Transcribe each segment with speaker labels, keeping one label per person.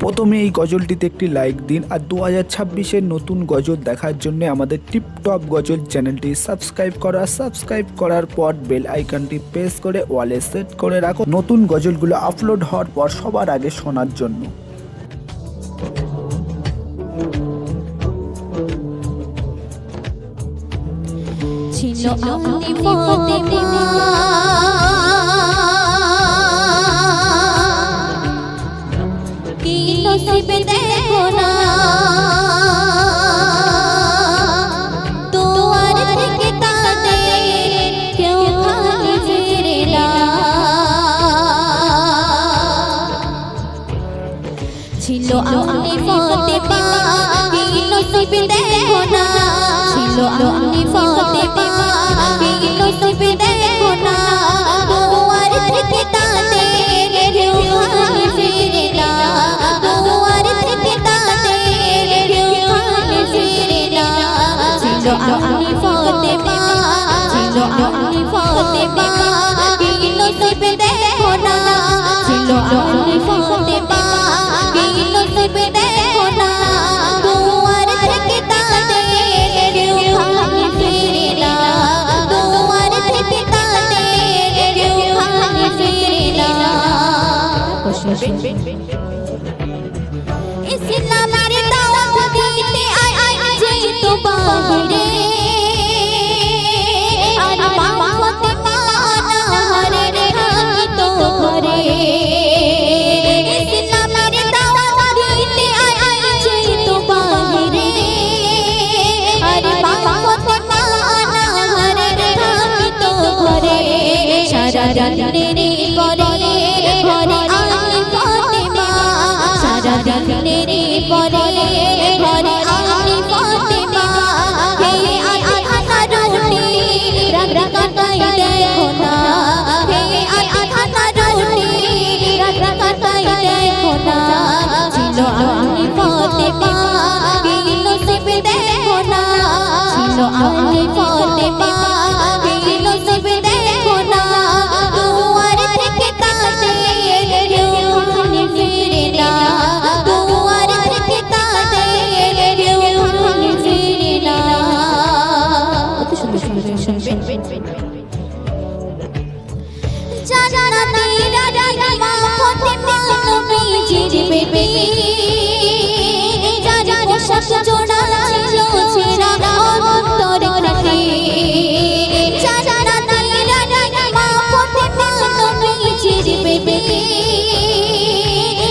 Speaker 1: প্রথমে এই গজলটিতে একটি লাইক দিন আর 2026-এর নতুন গজল দেখার জন্য আমাদের টিপটপ গজল চ্যানেলটি সাবস্ক্রাইব করার পর বেল আইকনটি প্রেস করে ওয়ালে সেট করে রাখো নতুন গজলগুলো আপলোড হওয়ার পর সবার আগে শোনার জন্য।
Speaker 2: ছিল আপনি ফাতেমা কি নসিব দেখো না দুয়ার থেকে তাদের কেউ খালি ফিরে না ছিল আপনি ফাতেমা কি নসিব দেখো না ছিল আপনি ফাতেমা কি নসিব দেখো না দুয়ার থেকে তাদের কেউ খালি ফিরে না দুয়ার থেকে তাদের কেউ খালি ফিরে না ছিল আপনি ফাতেমা ছিল আপনি ফাতেমা কি নসিব দেখো না ছিল আপনি ফাতেমা কি নসিব দেখো না দুয়ার থেকে তাদের কেউ খালি ফিরে না দুয়ার থেকে তাদের কেউ খালি ফিরে না ইসলামের দাওয়াত দিতে আইছে তো বাহিরে আর মা ফাতেমা আনাহারের থাকি তো ঘরে ইসলামের দাওয়াত দিতে আইছে তো বাহিরে আর মা ফাতেমা আনাহারের থাকি তো ঘরে সারা রাতের করে ঘরে আলি ফাতেমা সারা রাতের পরে ঘরে আলি ফাতেমা হে আধা রুটি রাত কাটাই দেখো না হে আধা রুটি রাত কাটাই দেখো না ছিল আলি ফাতেমা কি নসিব দেখো না ছিল আলি ফাতেমা কি নসিব দেখো না দুয়ার থেকে তাদের কেউ খালি ফিরে না দুয়ার থেকে তাদের কেউ খালি ফিরে না কত সুন্দর সুন্দর শুনবেন জান্নাতীরা মা ফাতেমা নবীজির বেবি যার পোশাক জোড়া ছিল ছেঁড়া অন্তর রাখে জান্নাতীরা মা ফাতেমা নবীজির বেবি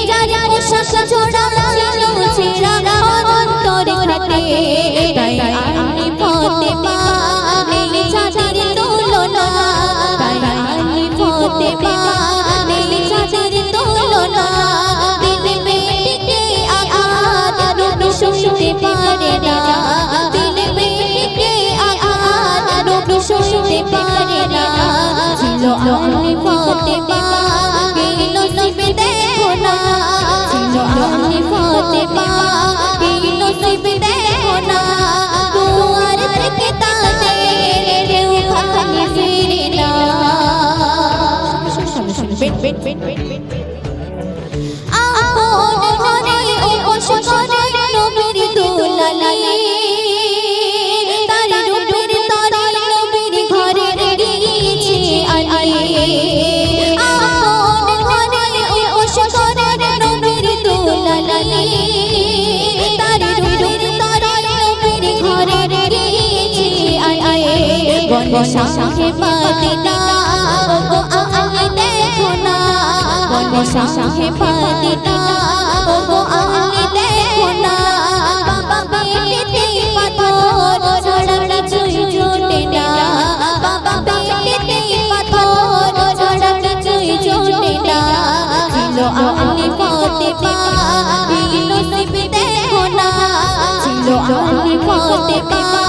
Speaker 2: যার পোশাক জোড়া ছিল ছেঁড়া অন্তর রাখে তাই আলি ফাতেমা নেই চাঁদের তুলনা তাই আলি ফাতেমা নেই চাঁদের তুলনা দিল বেটিকে আঘাত রূপ শুনতে পারে না দিল বেটিকে আঘাত রূপ শুনতে পারে না ছিল আলি ফাতেমা কি নসিব দেখো না ছিল আলি ফাতেমা কি নসিব দেখো না দুয়ার থেকে তাদের কেউ খালি ফিরে না আপন ঘরে উপোস করে নবীর দুলালি তার রূপের তরে নবীর ঘরে গিয়েছে আলি আপন ঘরে উপোস করে নবীর দুলালি তার রূপের তরে নবীর ঘরে গিয়েছে আলি বনশা মদিনা ও আলি দেখো না বনশা মদিনা ও আলি দেখো না বাবা বেটিতে পাথর ছাড়া কিছুই জোটে না বাবা বেটিতে পাথর ছাড়া কিছুই জোটে না ছিল আলি ফাতেমা কি নসিব দেখো না ছিল আলি ফাতেমা